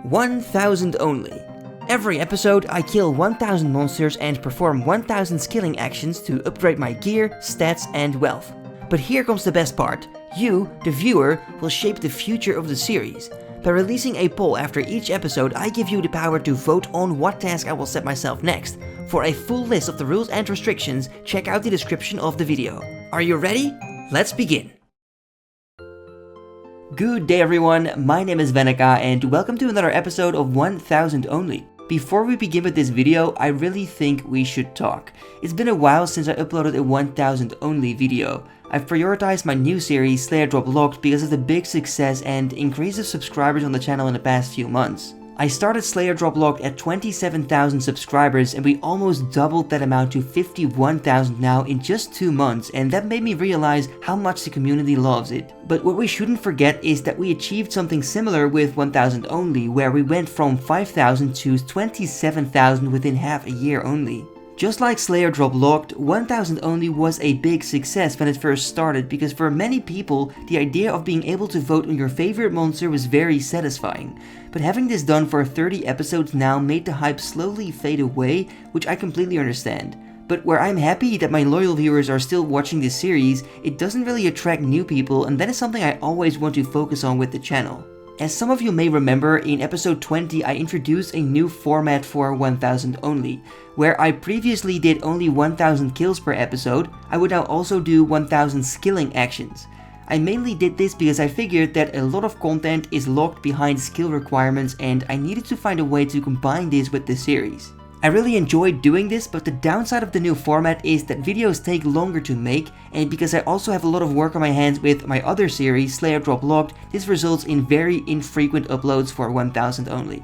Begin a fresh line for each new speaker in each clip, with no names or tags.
1000 only. Every episode I kill 1000 monsters and perform 1000 skilling actions to upgrade my gear, stats and wealth. But here comes the best part. You, the viewer, will shape the future of the series. By releasing a poll after each episode, I give you the power to vote on what task I will set myself next. For a full list of the rules and restrictions, check out the description of the video. Are you ready? Let's begin! Good day everyone, my name is Vannaka and welcome to another episode of 1000 Only. Before we begin with this video, I really think we should talk. It's been a while since I uploaded a 1000 Only video. I've prioritized my new series Slayer Drop Locked because of the big success and increase of subscribers on the channel in the past few months. I started Slayer Drop Locked at 27,000 subscribers and we almost doubled that amount to 51,000 now in just 2 months, and that made me realize how much the community loves it. But what we shouldn't forget is that we achieved something similar with 1000 Only, where we went from 5,000 to 27,000 within half a year only. Just like Slayer Drop Locked, 1000 Only was a big success when it first started because for many people, the idea of being able to vote on your favorite monster was very satisfying. But having this done for 30 episodes now made the hype slowly fade away, which I completely understand. But where I'm happy that my loyal viewers are still watching this series, it doesn't really attract new people, and that is something I always want to focus on with the channel. As some of you may remember, in episode 20 I introduced a new format for 1000 Only. Where I previously did only 1000 kills per episode, I would now also do 1000 skilling actions. I mainly did this because I figured that a lot of content is locked behind skill requirements and I needed to find a way to combine this with the series. I really enjoyed doing this, but the downside of the new format is that videos take longer to make, and because I also have a lot of work on my hands with my other series, Slayer Drop Locked, this results in very infrequent uploads for 1000 Only.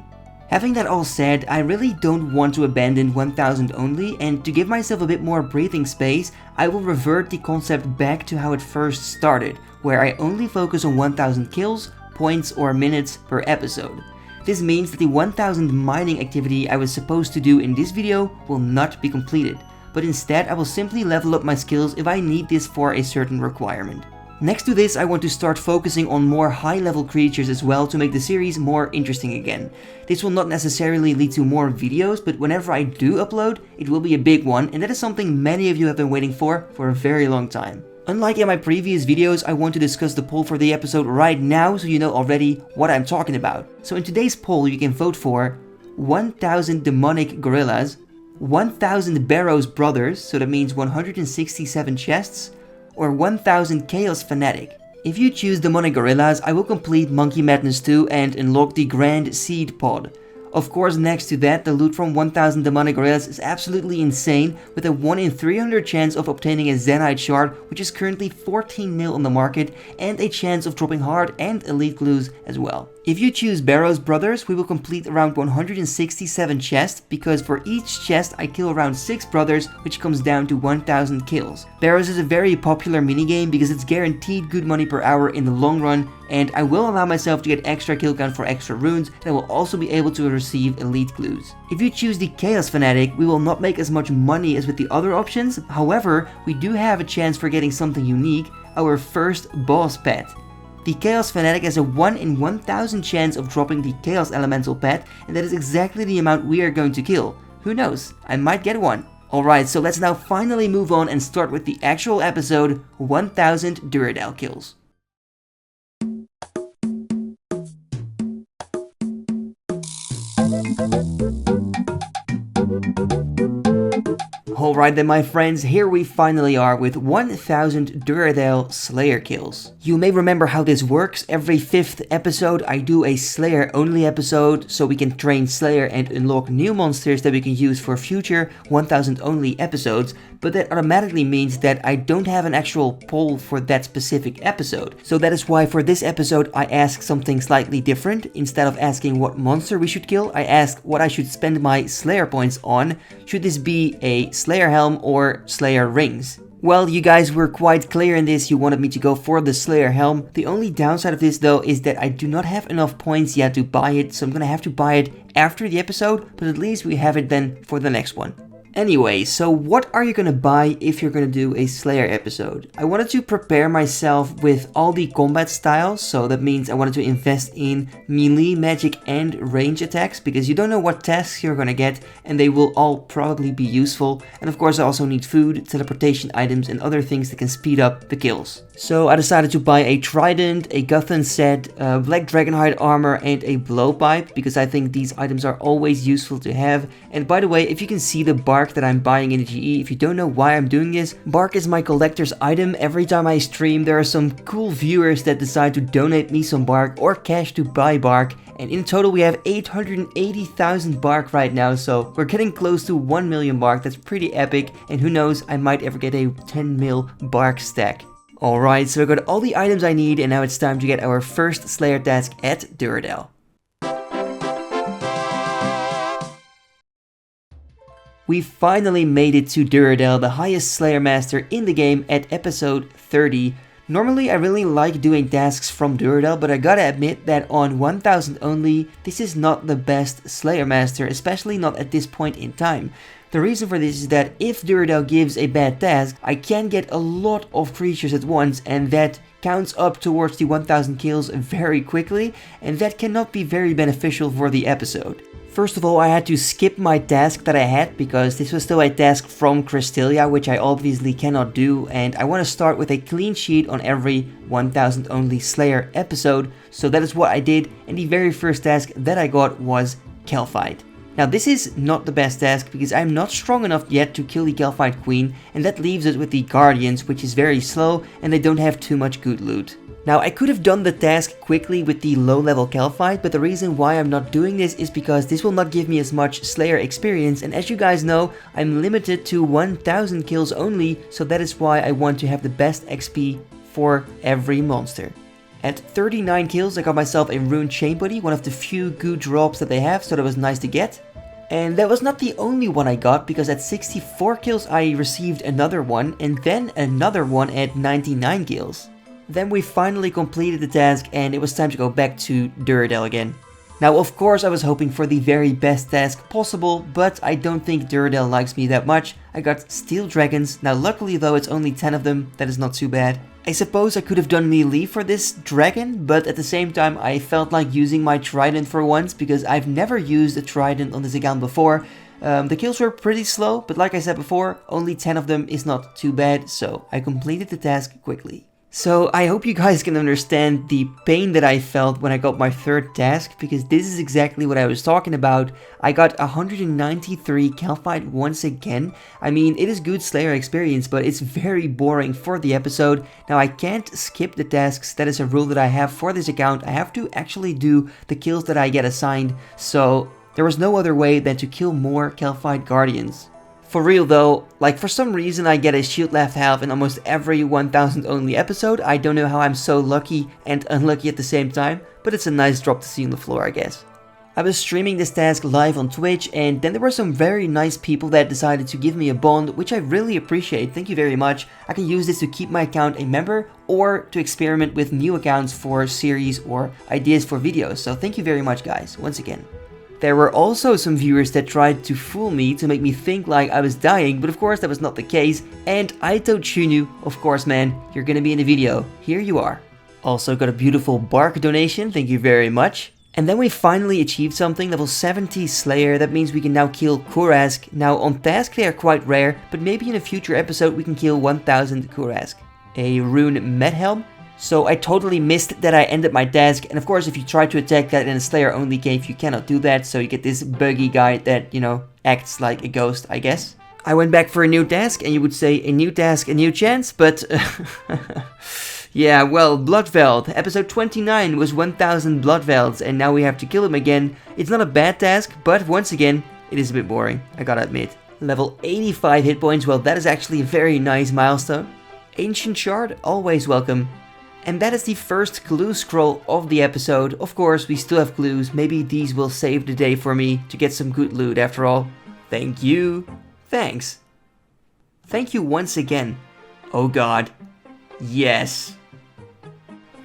Having that all said, I really don't want to abandon 1000 Only, and to give myself a bit more breathing space, I will revert the concept back to how it first started, where I only focus on 1000 kills, points or minutes per episode. This means that the 1000 mining activity I was supposed to do in this video will not be completed, but instead I will simply level up my skills if I need this for a certain requirement. Next to this, I want to start focusing on more high-level creatures as well to make the series more interesting again. This will not necessarily lead to more videos, but whenever I do upload, it will be a big one, and that is something many of you have been waiting for a very long time. Unlike in my previous videos, I want to discuss the poll for the episode right now so you know already what I'm talking about. So in today's poll you can vote for 1000 demonic gorillas, 1000 Barrows brothers, so that means 167 chests, or 1000 chaos fanatic. If you choose demonic gorillas, I will complete Monkey Madness 2 and unlock the Grand Seed Pod. Of course, next to that, the loot from 1000 demonic gorillas is absolutely insane, with a 1 in 300 chance of obtaining a Zenyte shard, which is currently 14 mil on the market, and a chance of dropping hard and elite glues as well. If you choose Barrows Brothers, we will complete around 167 chests, because for each chest I kill around 6 brothers, which comes down to 1000 kills. Barrows is a very popular minigame because it's guaranteed good money per hour in the long run, and I will allow myself to get extra kill count for extra runes, and I will also be able to receive elite glues. If you choose the Chaos Fanatic, we will not make as much money as with the other options, however, we do have a chance for getting something unique, our first boss pet. The Chaos Fanatic has a 1 in 1000 chance of dropping the Chaos Elemental pet, and that is exactly the amount we are going to kill. Who knows, I might get one. Alright, so let's now finally move on and start with the actual episode, 1000 Duradel kills. Alright then my friends, here we finally are with 1000 Duradel Slayer kills. You may remember how this works. Every 5th episode I do a Slayer only episode so we can train Slayer and unlock new monsters that we can use for future 1000 only episodes, but that automatically means that I don't have an actual poll for that specific episode. So that is why for this episode I ask something slightly different. Instead of asking what monster we should kill, I ask what I should spend my Slayer points on. Should this be a Slayer helm or Slayer rings? Well, you guys were quite clear in this, you wanted me to go for the Slayer helm. The only downside of this though is that I do not have enough points yet to buy it, so I'm gonna have to buy it after the episode, but at least we have it then for the next one. Anyway, so what are you gonna buy if you're gonna do a Slayer episode? I wanted to prepare myself with all the combat styles, so that means I wanted to invest in melee, magic and range attacks, because you don't know what tasks you're gonna get, and they will all probably be useful. And of course I also need food, teleportation items and other things that can speed up the kills. So I decided to buy a trident, a Guthan set, black dragonhide armor and a blowpipe, because I think these items are always useful to have. And by the way, if you can see the bark that I'm buying in the GE, if you don't know why I'm doing this, bark is my collector's item. Every time I stream, there are some cool viewers that decide to donate me some bark or cash to buy bark. And in total we have 880,000 bark right now, so we're getting close to 1 million bark. That's pretty epic, and who knows, I might ever get a 10 mil bark stack. Alright, so I got all the items I need, and now it's time to get our first Slayer task at Duradel. We finally made it to Duradel, the highest Slayer Master in the game, at episode 30. Normally I really like doing tasks from Duradel, but I gotta admit that on 1000 only, this is not the best Slayer Master, especially not at this point in time. The reason for this is that if Duradel gives a bad task, I can get a lot of creatures at once, and that counts up towards the 1000 kills very quickly, and that cannot be very beneficial for the episode. First of all, I had to skip my task that I had because this was still a task from Cristelia, which I obviously cannot do, and I want to start with a clean sheet on every 1000 only Slayer episode, so that is what I did, and the very first task that I got was Kelphite. Now this is not the best task because I'm not strong enough yet to kill the Kelphite Queen, and that leaves us with the Guardians, which is very slow and they don't have too much good loot. Now I could have done the task quickly with the low level Kelphite, but the reason why I'm not doing this is because this will not give me as much Slayer experience, and as you guys know, I'm limited to 1000 kills only, so that is why I want to have the best XP for every monster. At 39 kills I got myself a Rune Chain Buddy, one of the few good drops that they have, so that was nice to get. And that was not the only one I got, because at 64 kills I received another one, and then another one at 99 kills. Then we finally completed the task and it was time to go back to Duradel again. Now of course I was hoping for the very best task possible, but I don't think Duradel likes me that much. I got Steel Dragons. Now luckily though it's only 10 of them, that is not too bad. I suppose I could have done melee for this dragon, but at the same time I felt like using my trident for once, because I've never used a trident on this account before. The kills were pretty slow, but like I said before, only 10 of them is not too bad, so I completed the task quickly. So I hope you guys can understand the pain that I felt when I got my third task, because this is exactly what I was talking about. I got 193 Kelphite once again. I mean, it is good Slayer experience, but it's very boring for the episode. Now I can't skip the tasks, that is a rule that I have for this account. I have to actually do the kills that I get assigned, so there was no other way than to kill more Kelphite Guardians. For real though, like for some reason I get a shield left half in almost every 1000 only episode. I don't know how I'm so lucky and unlucky at the same time, but it's a nice drop to see on the floor, I guess. I was streaming this task live on Twitch, and then there were some very nice people that decided to give me a bond, which I really appreciate. Thank you very much. I can use this to keep my account a member or to experiment with new accounts for series or ideas for videos. So thank you very much guys, once again. There were also some viewers that tried to fool me to make me think like I was dying, but of course that was not the case. And Aito Chunu, of course man, you're gonna be in the video. Here you are. Also got a beautiful bark donation, thank you very much. And then we finally achieved something, level 70 Slayer. That means we can now kill Kurask. Now on task they are quite rare, but maybe in a future episode we can kill 1000 Kurask. A Rune Medhelm. So I totally missed that I ended my task, and of course if you try to attack that in a Slayer only cave you cannot do that, so you get this buggy guy that, you know, acts like a ghost, I guess. I went back for a new task, and you would say a new task, a new chance, but yeah, well, Bloodveld. Episode 29 was 1000 Bloodvelds, and now we have to kill him again. It's not a bad task, but once again, it is a bit boring, I gotta admit. Level 85 hit points, well that is actually a very nice milestone. Ancient Shard, always welcome. And that is the first clue scroll of the episode. Of course, we still have clues. Maybe these will save the day for me to get some good loot after all. Thank you. Thanks. Thank you once again. Oh god. Yes.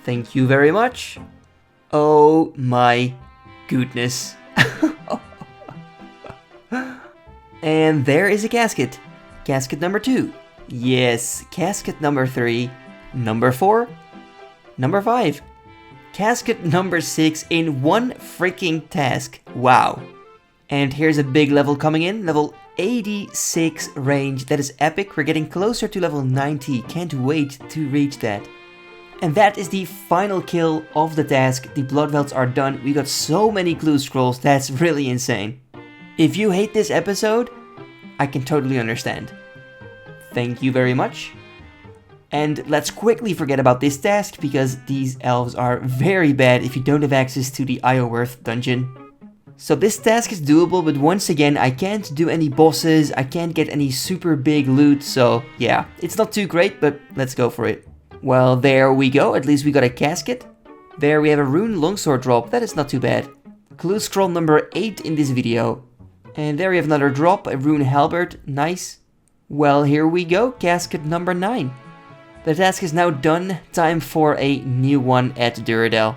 Thank you very much. Oh my goodness. And there is a casket. Casket number 2. Yes, casket number 3. Number 4. Number 5. Casket number 6 in one freaking task. Wow. And here's a big level coming in. Level 86 range. That is epic. We're getting closer to level 90. Can't wait to reach that. And that is the final kill of the task. The blood velds are done. We got so many clue scrolls. That's really insane. If you hate this episode, I can totally understand. Thank you very much. And let's quickly forget about this task, because these elves are very bad if you don't have access to the Ioworth dungeon. So this task is doable, but once again, I can't do any bosses, I can't get any super big loot, so yeah, it's not too great, but let's go for it. Well, there we go, at least we got a casket. There we have a rune longsword drop, that is not too bad. Clue scroll number 8 in this video. And there we have another drop, a rune halberd, nice. Well, here we go, casket number 9. The task is now done, time for a new one at Duradel.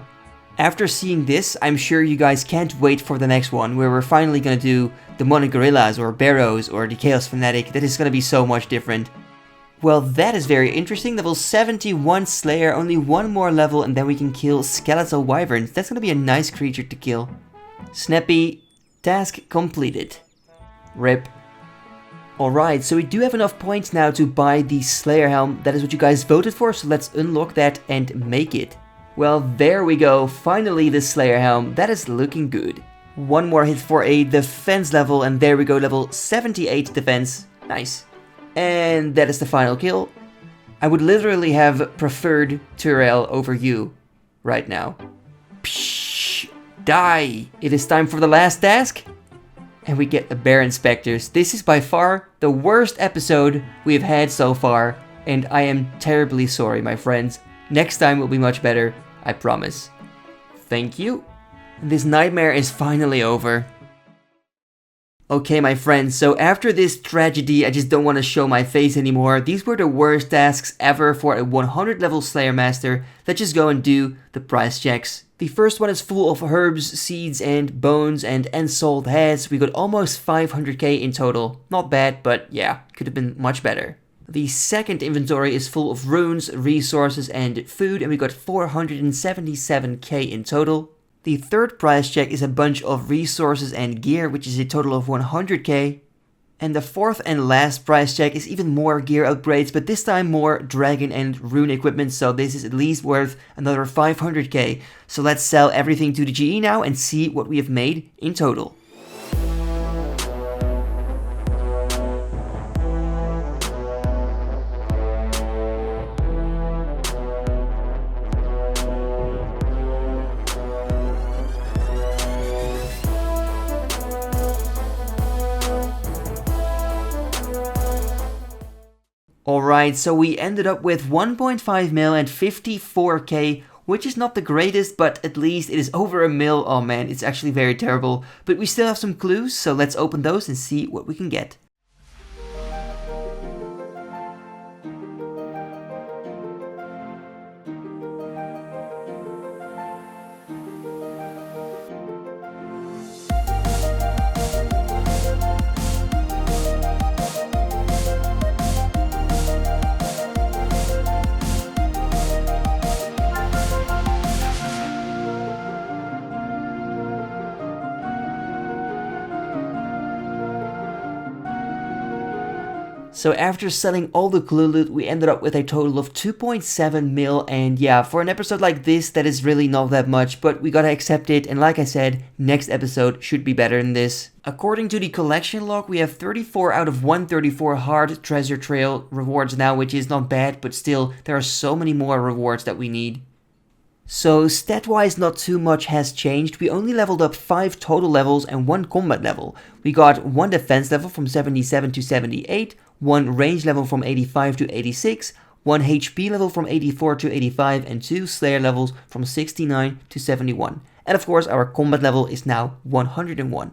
After seeing this, I'm sure you guys can't wait for the next one, where we're finally gonna do the Monogorillas or Barrows or the Chaos Fanatic. That is gonna be so much different. Well, that is very interesting. Level 71 Slayer, only one more level and then we can kill Skeletal Wyverns. That's gonna be a nice creature to kill. Snappy, task completed. RIP. Alright, so we do have enough points now to buy the Slayer Helm. That is what you guys voted for, so let's unlock that and make it. Well, there we go, finally the Slayer Helm. That is looking good. One more hit for a defense level, and there we go, level 78 defense. Nice. And that is the final kill. I would literally have preferred Duradel over you right now. Psh, die! It is time for the last task. And we get the Bear Inspectors. This is by far the worst episode we've had so far, and I am terribly sorry, my friends. Next time will be much better, I promise. Thank you. This nightmare is finally over. Okay, my friends, so after this tragedy, I just don't want to show my face anymore. These were the worst tasks ever for a 100 level Slayer Master. Let's just go and do the price checks. The first one is full of herbs, seeds, and bones, and ensouled heads. We got almost 500k in total. Not bad, but yeah, could have been much better. The second inventory is full of runes, resources, and food, and we got 477k in total. The third price check is a bunch of resources and gear, which is a total of 100k. And the fourth and last price check is even more gear upgrades, but this time more dragon and rune equipment, so this is at least worth another 500k. So let's sell everything to the GE now and see what we have made in total. Alright, so we ended up with 1.5 mil and 54k, which is not the greatest, but at least it is over a mil. Oh man, it's actually very terrible. But we still have some clues, so let's open those and see what we can get. So after selling all the clue loot, we ended up with a total of 2.7 mil, and yeah, for an episode like this, that is really not that much, but we gotta accept it, and like I said, next episode should be better than this. According to the collection log, we have 34 out of 134 hard treasure trail rewards now, which is not bad, but still, there are so many more rewards that we need. So stat-wise, not too much has changed. We only leveled up 5 total levels and 1 combat level. We got 1 defense level from 77 to 78, 1 range level from 85 to 86, 1 HP level from 84 to 85, and 2 Slayer levels from 69 to 71. And of course, our combat level is now 101.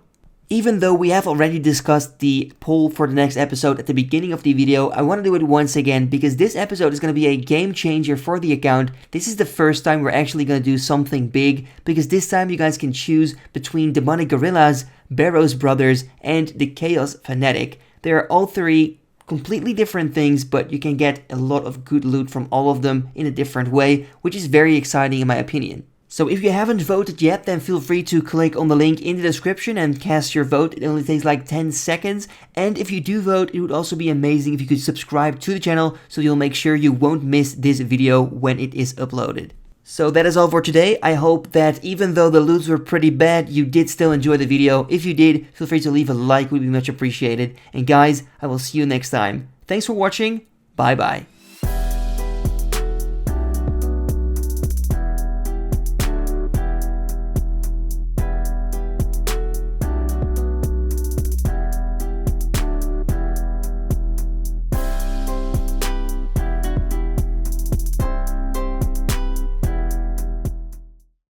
Even though we have already discussed the poll for the next episode at the beginning of the video, I want to do it once again because this episode is going to be a game changer for the account. This is the first time we're actually going to do something big, because this time you guys can choose between Demonic Gorillas, Barrows Brothers, and the Chaos Fanatic. They are all three completely different things, but you can get a lot of good loot from all of them in a different way, which is very exciting in my opinion. So if you haven't voted yet, then feel free to click on the link in the description and cast your vote. It only takes like 10 seconds. And if you do vote, it would also be amazing if you could subscribe to the channel so you'll make sure you won't miss this video when it is uploaded. So that is all for today. I hope that even though the loots were pretty bad, you did still enjoy the video. If you did, feel free to leave a like, would be much appreciated. And guys, I will see you next time. Thanks for watching. Bye bye.